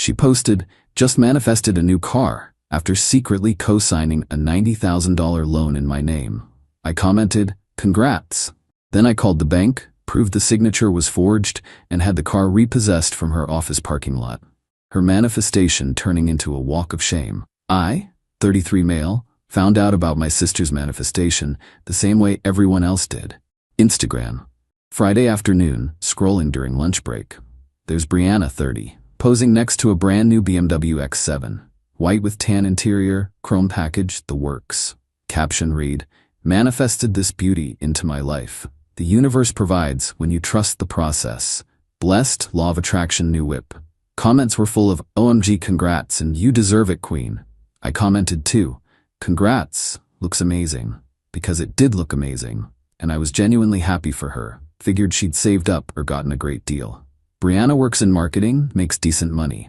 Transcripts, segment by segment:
She posted, "Just manifested a new car," after secretly co-signing a $90,000 loan in my name. I commented, "Congrats." Then I called the bank, proved the signature was forged, and had the car repossessed from her office parking lot. Her manifestation turning into a walk of shame. I, 33 male, found out about my sister's manifestation the same way everyone else did. Instagram. Friday afternoon, scrolling during lunch break. There's Brianna, 30, posing next to a brand new BMW X7. White with tan interior, chrome package, the works. Caption read, "Manifested this beauty into my life. The universe provides when you trust the process. Blessed, law of attraction, new whip." Comments were full of, "OMG, congrats, and you deserve it, queen." I commented too, "Congrats, looks amazing," because it did look amazing, and I was genuinely happy for her. Figured she'd saved up or gotten a great deal. Brianna works in marketing, makes decent money.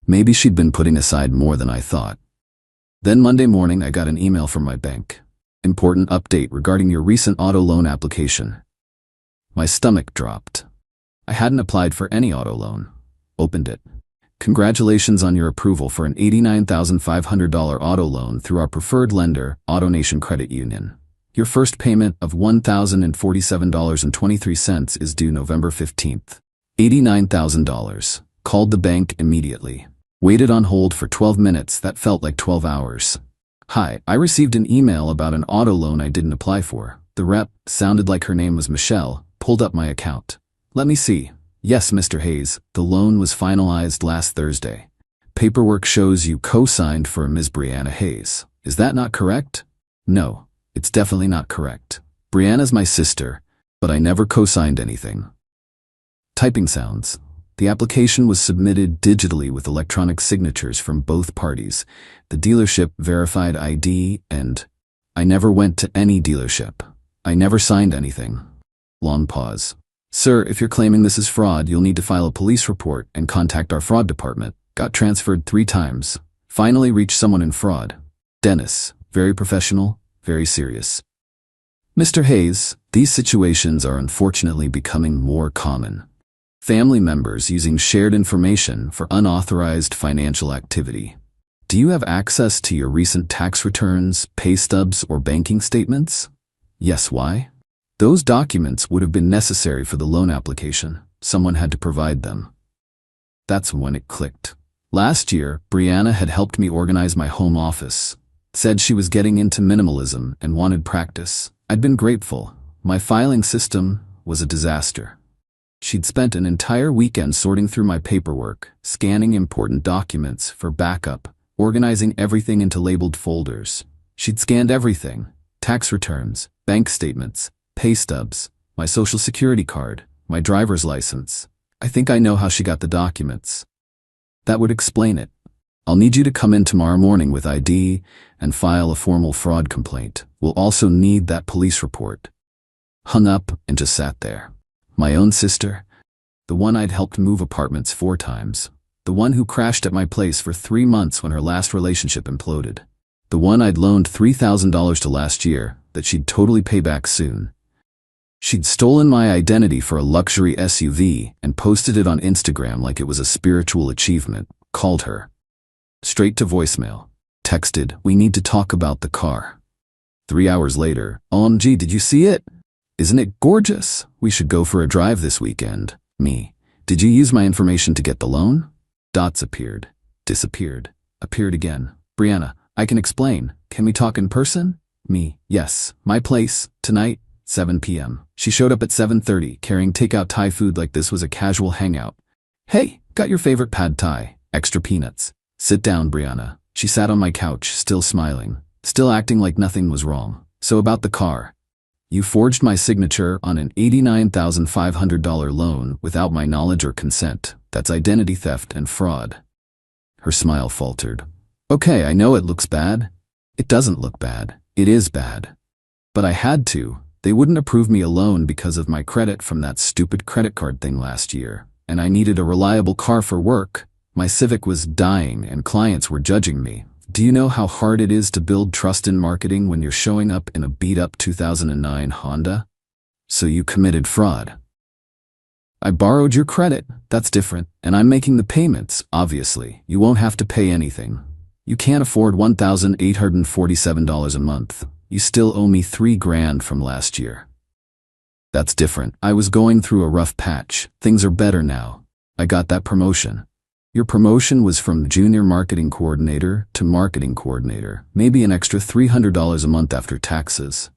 Maybe she'd been putting aside more than I thought. Then Monday morning I got an email from my bank. "Important update regarding your recent auto loan application." My stomach dropped. I hadn't applied for any auto loan. Opened it. "Congratulations on your approval for an $89,500 auto loan through our preferred lender, AutoNation Credit Union. Your first payment of $1,047.23 is due November 15th. $89,000. Called the bank immediately. Waited on hold for 12 minutes, that felt like 12 hours. "Hi, I received an email about an auto loan I didn't apply for." The rep, sounded like her name was Michelle, pulled up my account. "Let me see. Yes, Mr. Hayes, the loan was finalized last Thursday. Paperwork shows you co-signed for Ms. Brianna Hayes. Is that not correct?" "No, it's definitely not correct. Brianna's my sister, but I never co-signed anything." Typing sounds. The application was submitted digitally with electronic signatures from both parties. The dealership verified ID and I never went to any dealership. I never signed anything. Long pause. "Sir, if you're claiming this is fraud, you'll need to file a police report and contact our fraud department." Got transferred 3 times. Finally reached someone in fraud. Dennis, very professional, very serious. "Mr. Hayes, these situations are unfortunately becoming more common. Family members using shared information for unauthorized financial activity. Do you have access to your recent tax returns, pay stubs, or banking statements?" "Yes, why?" "Those documents would have been necessary for the loan application. Someone had to provide them." That's when it clicked. Last year, Brianna had helped me organize my home office. Said she was getting into minimalism and wanted practice. I'd been grateful. My filing system was a disaster. She'd spent an entire weekend sorting through my paperwork, scanning important documents for backup, organizing everything into labeled folders. She'd scanned everything: tax returns, bank statements, pay stubs, my social security card, my driver's license. I think I know how she got the documents. That would explain it. I'll need you to come in tomorrow morning with ID and file a formal fraud complaint. We'll also need that police report. Hung up and just sat there. My own sister, the one I'd helped move apartments 4 times, the one who crashed at my place for 3 months when her last relationship imploded, the one I'd loaned $3,000 to last year that she'd totally pay back soon. She'd stolen my identity for a luxury SUV and posted it on Instagram like it was a spiritual achievement. Called her. Straight to voicemail. Texted, "We need to talk about the car." 3 hours later, "OMG, did you see it? Isn't it gorgeous? We should go for a drive this weekend." Me, "Did you use my information to get the loan?" Dots appeared, disappeared, appeared again. "Brianna, I can explain. Can we talk in person?" Me, "Yes, my place, tonight, 7 p.m. She showed up at 7:30, carrying takeout Thai food like this was a casual hangout. "Hey, got your favorite pad Thai, extra peanuts." "Sit down, Brianna." She sat on my couch, still smiling, still acting like nothing was wrong. "So about the car. You forged my signature on an $89,500 loan without my knowledge or consent. That's identity theft and fraud." Her smile faltered. "Okay, I know it looks bad." "It doesn't look bad. It is bad. But I had to. They wouldn't approve me a loan because of my credit from that stupid credit card thing last year, and I needed a reliable car for work. My Civic was dying and clients were judging me. Do you know how hard it is to build trust in marketing when you're showing up in a beat-up 2009 Honda? So you committed fraud." I borrowed your credit. That's different. And I'm making the payments, obviously. You won't have to pay anything. You can't afford $1,847 a month. You still owe me $3,000 from last year. That's different. I was going through a rough patch. Things are better now. I got that promotion. Your promotion was from junior marketing coordinator to marketing coordinator, maybe an extra $300 a month after taxes.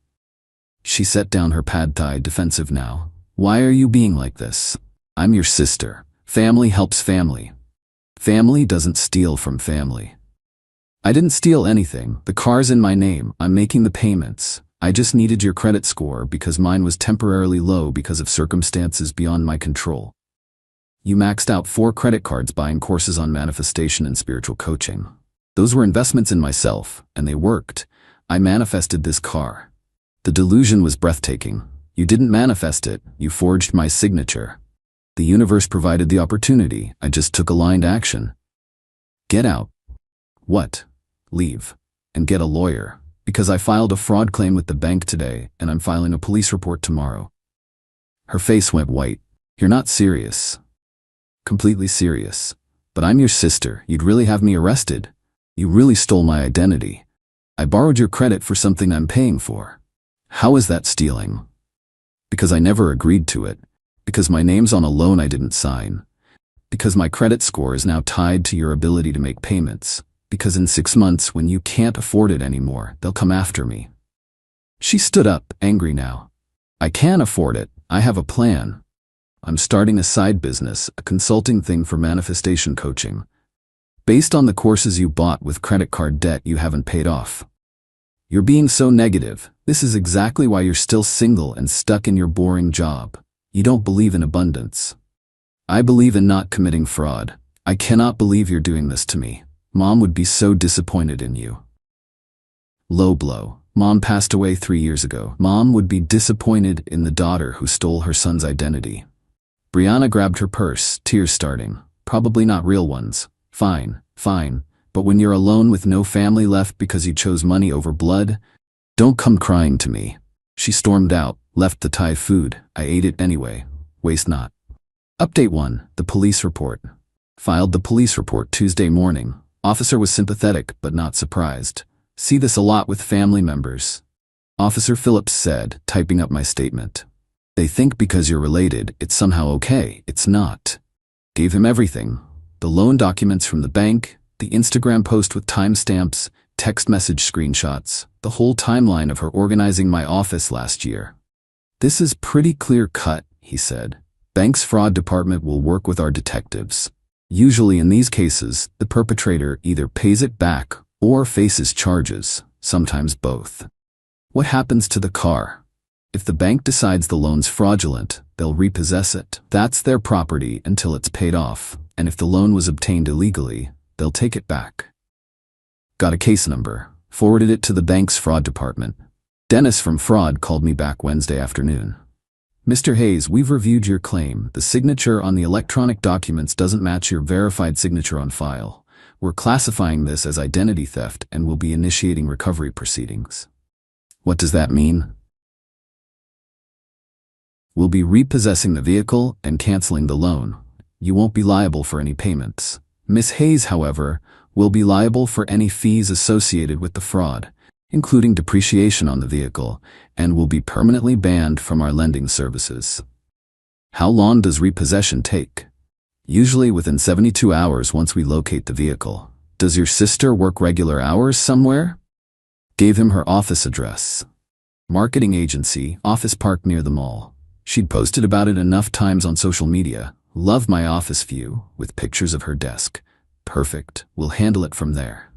She set down her pad thai, defensive now. Why are you being like this? I'm your sister. Family helps family. Family doesn't steal from family. I didn't steal anything. The car's in my name. I'm making the payments. I just needed your credit score because mine was temporarily low because of circumstances beyond my control. You maxed out 4 credit cards buying courses on manifestation and spiritual coaching. Those were investments in myself, and they worked. I manifested this car. The delusion was breathtaking. You didn't manifest it, you forged my signature. The universe provided the opportunity, I just took aligned action. Get out. What? Leave. And get a lawyer. Because I filed a fraud claim with the bank today, and I'm filing a police report tomorrow. Her face went white. You're not serious. Completely serious. But I'm your sister. You'd really have me arrested. You really stole my identity. I borrowed your credit for something I'm paying for. How is that stealing? Because I never agreed to it. Because my name's on a loan I didn't sign. Because my credit score is now tied to your ability to make payments. Because in 6 months, when you can't afford it anymore, they'll come after me. She stood up, angry now. I can afford it. I have a plan. I'm starting a side business, a consulting thing for manifestation coaching. Based on the courses you bought with credit card debt you haven't paid off. You're being so negative. This is exactly why you're still single and stuck in your boring job. You don't believe in abundance. I believe in not committing fraud. I cannot believe you're doing this to me. Mom would be so disappointed in you. Low blow. Mom passed away 3 years ago. Mom would be disappointed in the daughter who stole her son's identity. Brianna grabbed her purse, tears starting. Probably not real ones. Fine, fine. But when you're alone with no family left because you chose money over blood, don't come crying to me. She stormed out, left the Thai food. I ate it anyway. Waste not. Update 1. The police report. Filed the police report Tuesday morning. Officer was sympathetic but not surprised. See this a lot with family members. Officer Phillips said, typing up my statement. They think because you're related, it's somehow okay. It's not. Gave him everything. The loan documents from the bank, the Instagram post with timestamps, text message screenshots, the whole timeline of her organizing my office last year. This is pretty clear cut, he said. Bank's fraud department will work with our detectives. Usually in these cases, the perpetrator either pays it back or faces charges, sometimes both. What happens to the car? If the bank decides the loan's fraudulent, they'll repossess it. That's their property until it's paid off, and if the loan was obtained illegally, they'll take it back. Got a case number, forwarded it to the bank's fraud department. Dennis from fraud called me back Wednesday afternoon. Mr. Hayes, we've reviewed your claim. The signature on the electronic documents doesn't match your verified signature on file. We're classifying this as identity theft and will be initiating recovery proceedings. What does that mean? We'll be repossessing the vehicle and canceling the loan. You won't be liable for any payments. Miss Hayes, however, will be liable for any fees associated with the fraud, including depreciation on the vehicle, and will be permanently banned from our lending services. How long does repossession take? Usually within 72 hours once we locate the vehicle. Does your sister work regular hours somewhere? Gave him her office address. Marketing agency, office park near the mall. She'd posted about it enough times on social media. Love my office view, with pictures of her desk. Perfect, we'll handle it from there.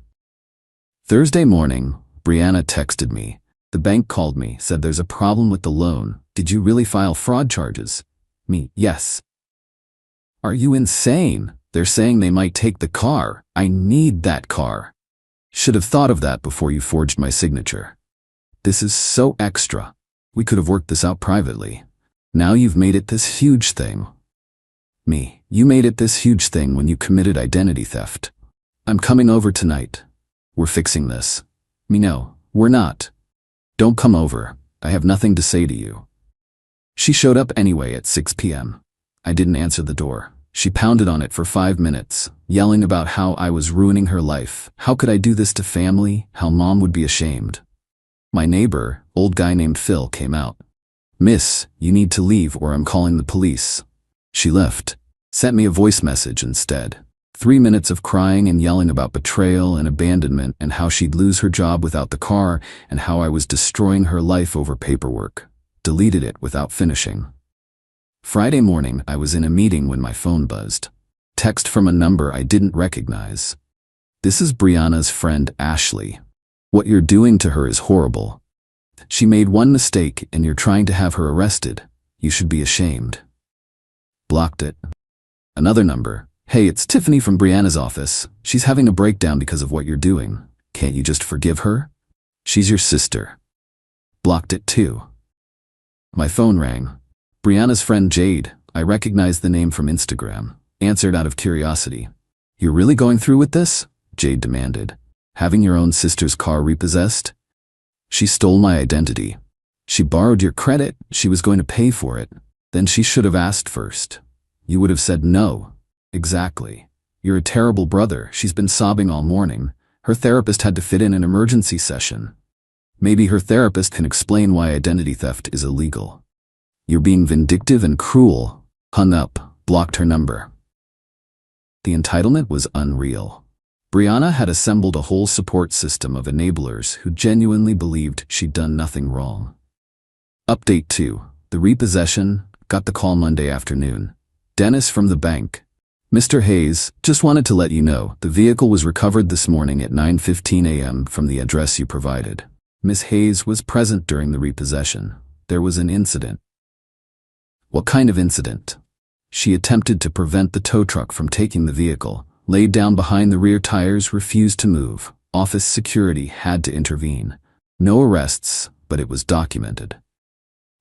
Thursday morning, Brianna texted me. The bank called me, said there's a problem with the loan. Did you really file fraud charges? Me, yes. Are you insane? They're saying they might take the car. I need that car. Should have thought of that before you forged my signature. This is so extra. We could have worked this out privately. Now you've made it this huge thing. Me, you made it this huge thing when you committed identity theft. I'm coming over tonight. We're fixing this. Me, no, we're not. Don't come over. I have nothing to say to you. She showed up anyway at 6 p.m. I didn't answer the door. She pounded on it for 5 minutes, yelling about how I was ruining her life. How could I do this to family? How mom would be ashamed. My neighbor, old guy named Phil, came out. "Miss, you need to leave or I'm calling the police." She left. Sent me a voice message instead. 3 minutes of crying and yelling about betrayal and abandonment and how she'd lose her job without the car and how I was destroying her life over paperwork. Deleted it without finishing. Friday morning, I was in a meeting when my phone buzzed. Text from a number I didn't recognize. "This is Brianna's friend Ashley. What you're doing to her is horrible. She made one mistake and you're trying to have her arrested. You should be ashamed." Blocked it. Another number. "Hey, it's Tiffany from Brianna's office. She's having a breakdown because of what you're doing. Can't you just forgive her? She's your sister." Blocked it too. My phone rang. Brianna's friend Jade, I recognized the name from Instagram, answered out of curiosity. "You're really going through with this?" Jade demanded. "Having your own sister's car repossessed? She stole my identity. She borrowed your credit, she was going to pay for it. Then she should have asked first. You would have said no." "Exactly. You're a terrible brother. She's been sobbing all morning. Her therapist had to fit in an emergency session. Maybe her therapist can explain why identity theft is illegal." "You're being vindictive and cruel." Hung up, blocked her number. The entitlement was unreal. Brianna had assembled a whole support system of enablers who genuinely believed she'd done nothing wrong. Update 2. The repossession. Got the call Monday afternoon. Dennis from the bank. "Mr. Hayes, just wanted to let you know, the vehicle was recovered this morning at 9:15 a.m. from the address you provided." Miss Hayes was present during the repossession. There was an incident. What kind of incident? She attempted to prevent the tow truck from taking the vehicle, laid down behind the rear tires, refused to move. Office security had to intervene. No arrests, but it was documented.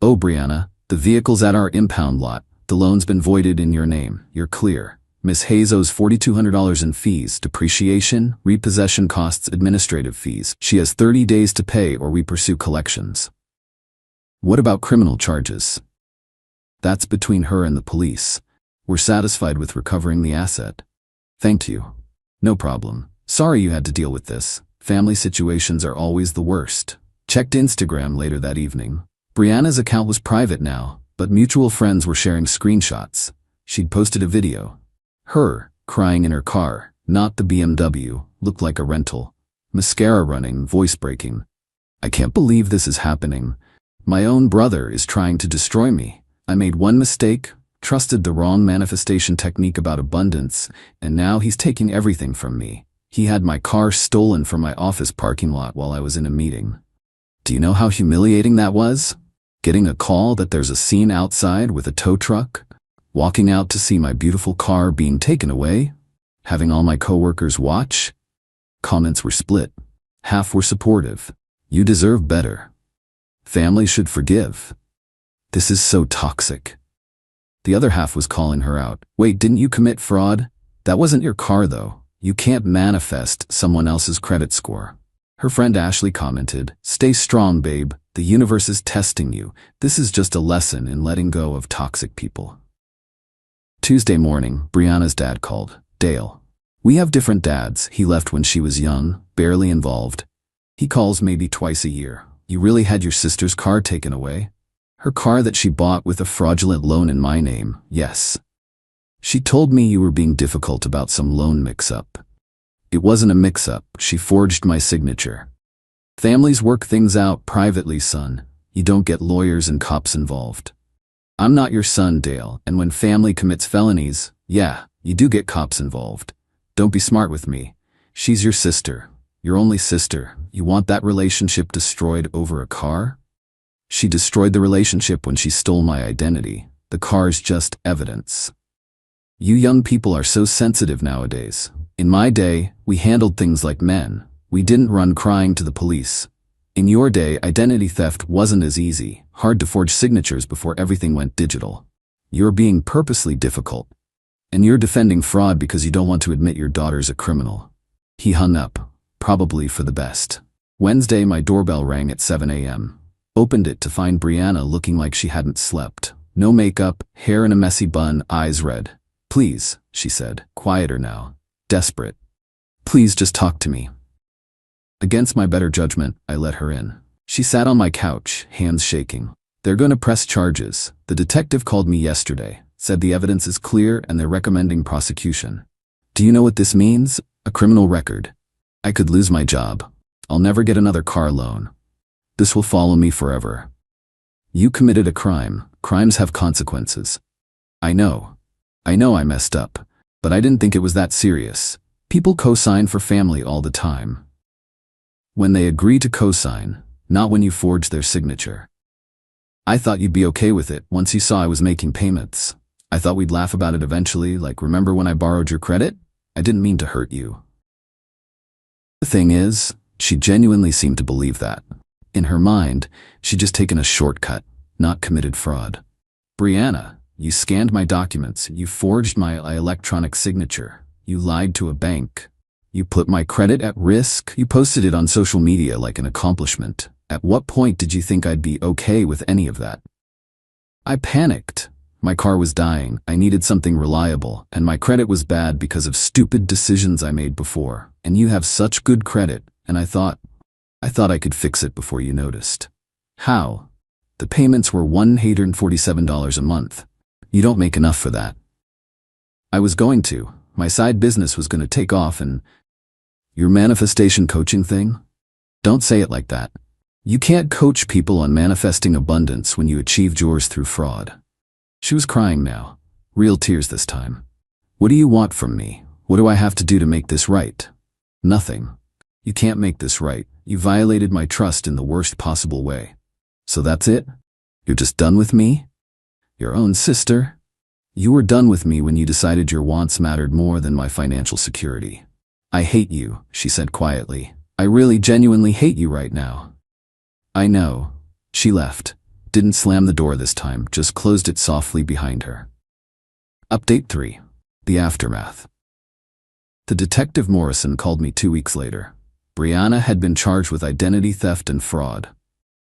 "Oh, Brianna, the vehicle's at our impound lot. The loan's been voided in your name. You're clear. Miss Hayes owes $4,200 in fees, depreciation, repossession costs, administrative fees. She has 30 days to pay or we pursue collections." "What about criminal charges?" "That's between her and the police. We're satisfied with recovering the asset." "Thank you." "No problem. Sorry you had to deal with this. Family situations are always the worst." Checked Instagram later that evening. Brianna's account was private now, but mutual friends were sharing screenshots. She'd posted a video. Her, crying in her car, not the BMW, looked like a rental. Mascara running, voice breaking. "I can't believe this is happening. My own brother is trying to destroy me. I made one mistake, trusted the wrong manifestation technique about abundance, and now he's taking everything from me. He had my car stolen from my office parking lot while I was in a meeting." Do you know how humiliating that was? Getting a call that there's a scene outside with a tow truck, walking out to see my beautiful car being taken away, having all my coworkers watch. Comments were split. Half were supportive. "You deserve better. Family should forgive. This is so toxic." The other half was calling her out. "Wait, didn't you commit fraud? That wasn't your car though. You can't manifest someone else's credit score." Her friend Ashley commented, "Stay strong, babe. The universe is testing you. This is just a lesson in letting go of toxic people." Tuesday morning, Brianna's dad called. "Dale. We have different dads. He left when she was young, barely involved. He calls maybe twice a year. You really had your sister's car taken away?" "Her car that she bought with a fraudulent loan in my name, yes. She told me you were being difficult about some loan mix-up." "It wasn't a mix-up. She forged my signature." "Families work things out privately, son. You don't get lawyers and cops involved." "I'm not your son, Dale, and when family commits felonies, yeah, you do get cops involved. Don't be smart with me. She's your sister. Your only sister. You want that relationship destroyed over a car?" "She destroyed the relationship when she stole my identity. The car's just evidence." You young people are so sensitive nowadays. In my day, we handled things like men. We didn't run crying to the police. In your day, identity theft wasn't as easy, hard to forge signatures before everything went digital. You're being purposely difficult. And you're defending fraud because you don't want to admit your daughter's a criminal. He hung up, probably for the best. Wednesday, my doorbell rang at 7 a.m. Opened it to find Brianna looking like she hadn't slept. No makeup, hair in a messy bun, eyes red. "Please," she said, quieter now, desperate. "Please just talk to me." Against my better judgment, I let her in. She sat on my couch, hands shaking. "They're going to press charges. The detective called me yesterday, said the evidence is clear and they're recommending prosecution." "Do you know what this means? A criminal record. I could lose my job. I'll never get another car loan. This will follow me forever." "You committed a crime. Crimes have consequences." I know I messed up, but I didn't think it was that serious. People co-sign for family all the time. When they agree to co-sign, not when you forge their signature. I thought you'd be okay with it once you saw I was making payments. I thought we'd laugh about it eventually, like remember when I borrowed your credit? I didn't mean to hurt you. The thing is, she genuinely seemed to believe that. In her mind, she'd just taken a shortcut, not committed fraud. "Brianna, you scanned my documents, you forged my electronic signature, you lied to a bank. You put my credit at risk, you posted it on social media like an accomplishment. At what point did you think I'd be okay with any of that?" I panicked. My car was dying, I needed something reliable, and my credit was bad because of stupid decisions I made before. And you have such good credit, and I thought I could fix it before you noticed. How? The payments were $147 a month. You don't make enough for that. I was going to. My side business was going to take off and... Your manifestation coaching thing? Don't say it like that. You can't coach people on manifesting abundance when you achieved yours through fraud. She was crying now. Real tears this time. "What do you want from me? What do I have to do to make this right?" "Nothing. You can't make this right. You violated my trust in the worst possible way. So that's it? You're just done with me? Your own sister? You were done with me when you decided your wants mattered more than my financial security." "I hate you," she said quietly. "I really genuinely hate you right now." "I know." She left. Didn't slam the door this time, just closed it softly behind her. Update 3. The aftermath. The Detective Morrison called me 2 weeks later. Brianna had been charged with identity theft and fraud.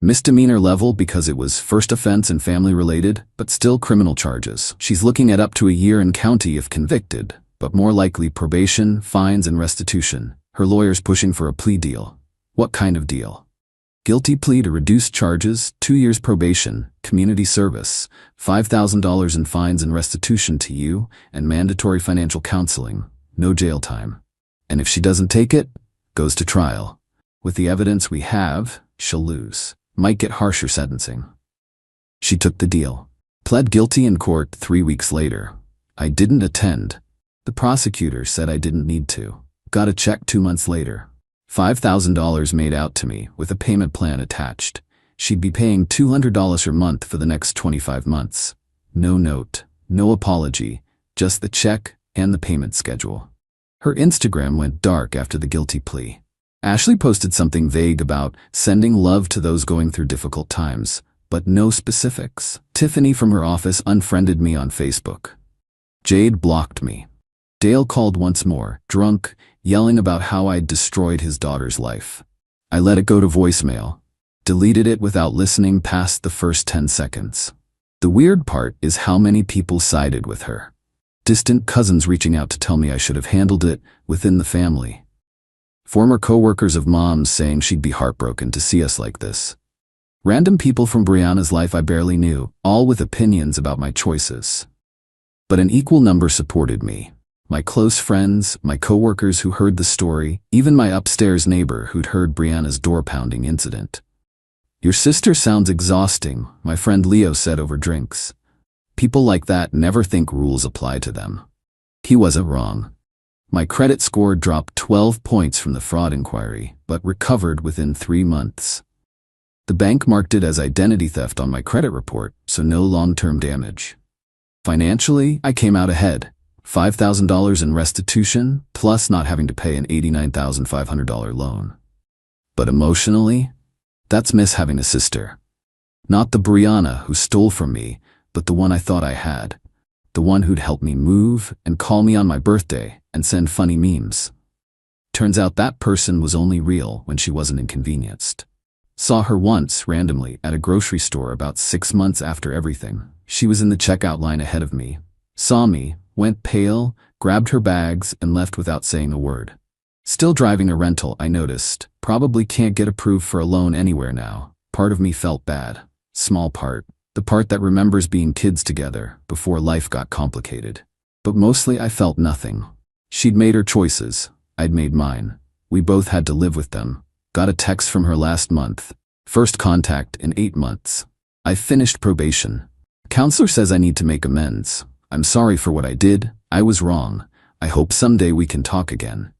Misdemeanor level because it was first offense and family related, but still criminal charges. She's looking at up to a year in county if convicted, but more likely probation, fines, and restitution. Her lawyer's pushing for a plea deal. What kind of deal? Guilty plea to reduced charges, 2 years probation, community service, $5,000 in fines and restitution to you, and mandatory financial counseling. No jail time. And if she doesn't take it, goes to trial. With the evidence we have, she'll lose. Might get harsher sentencing. She took the deal. Pled guilty in court 3 weeks later. I didn't attend. The prosecutor said I didn't need to. Got a check 2 months later. $5,000 made out to me with a payment plan attached. She'd be paying $200 per month for the next 25 months. No note, no apology, just the check and the payment schedule. Her Instagram went dark after the guilty plea. Ashley posted something vague about sending love to those going through difficult times, but no specifics. Tiffany from her office unfriended me on Facebook. Jade blocked me. Dale called once more, drunk, yelling about how I'd destroyed his daughter's life. I let it go to voicemail. Deleted it without listening past the first 10 seconds. The weird part is how many people sided with her. Distant cousins reaching out to tell me I should have handled it within the family. Former co-workers of Mom's saying she'd be heartbroken to see us like this. Random people from Brianna's life I barely knew, all with opinions about my choices. But an equal number supported me. My close friends, my co-workers who heard the story, even my upstairs neighbor who'd heard Brianna's door-pounding incident. "Your sister sounds exhausting," my friend Leo said over drinks. People like that never think rules apply to them. He wasn't wrong. My credit score dropped 12 points from the fraud inquiry, but recovered within 3 months. The bank marked it as identity theft on my credit report, so no long-term damage. Financially, I came out ahead. $5,000 in restitution, plus not having to pay an $89,500 loan. But emotionally, that's miss having a sister. Not the Brianna who stole from me, but the one I thought I had. The one who'd help me move and call me on my birthday and send funny memes. Turns out that person was only real when she wasn't inconvenienced. Saw her once, randomly, at a grocery store about 6 months after everything. She was in the checkout line ahead of me. Saw me, went pale, grabbed her bags, and left without saying a word. Still driving a rental, I noticed. Probably can't get approved for a loan anywhere now. Part of me felt bad. Small part. The part that remembers being kids together, before life got complicated. But mostly I felt nothing. She'd made her choices. I'd made mine. We both had to live with them. Got a text from her last month. First contact in 8 months. I finished probation. Counselor says I need to make amends. I'm sorry for what I did. I was wrong. I hope someday we can talk again.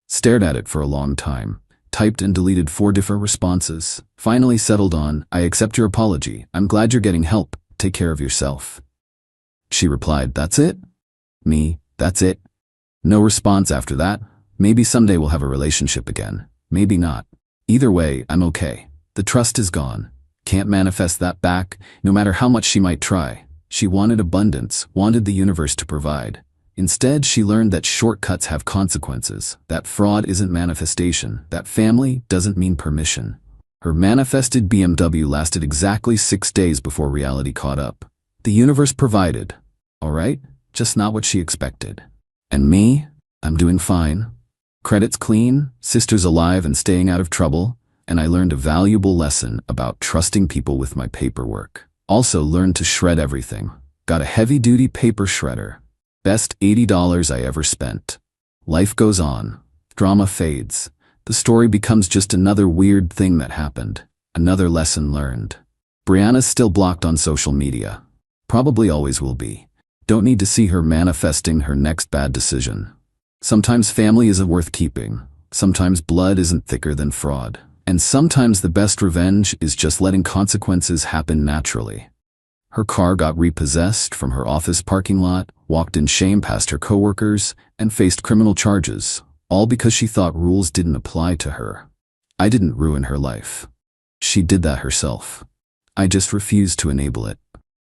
Stared at it for a long time. Typed and deleted 4 different responses. Finally settled on, I accept your apology. I'm glad you're getting help. Take care of yourself. She replied, that's it? Me, that's it? No response after that. Maybe someday we'll have a relationship again. Maybe not. Either way, I'm okay. The trust is gone. Can't manifest that back, no matter how much she might try. She wanted abundance, wanted the universe to provide. Instead, she learned that shortcuts have consequences, that fraud isn't manifestation, that family doesn't mean permission. Her manifested BMW lasted exactly 6 days before reality caught up. The universe provided. All right, just not what she expected. And me? I'm doing fine. Credit's clean, sister's alive and staying out of trouble, and I learned a valuable lesson about trusting people with my paperwork. Also learned to shred everything. Got a heavy-duty paper shredder. Best $80 I ever spent. Life goes on. Drama fades. The story becomes just another weird thing that happened. Another lesson learned. Brianna's still blocked on social media. Probably always will be. Don't need to see her manifesting her next bad decision. Sometimes family isn't worth keeping. Sometimes blood isn't thicker than fraud. And sometimes the best revenge is just letting consequences happen naturally. Her car got repossessed from her office parking lot, walked in shame past her coworkers, and faced criminal charges, all because she thought rules didn't apply to her. I didn't ruin her life. She did that herself. I just refused to enable it.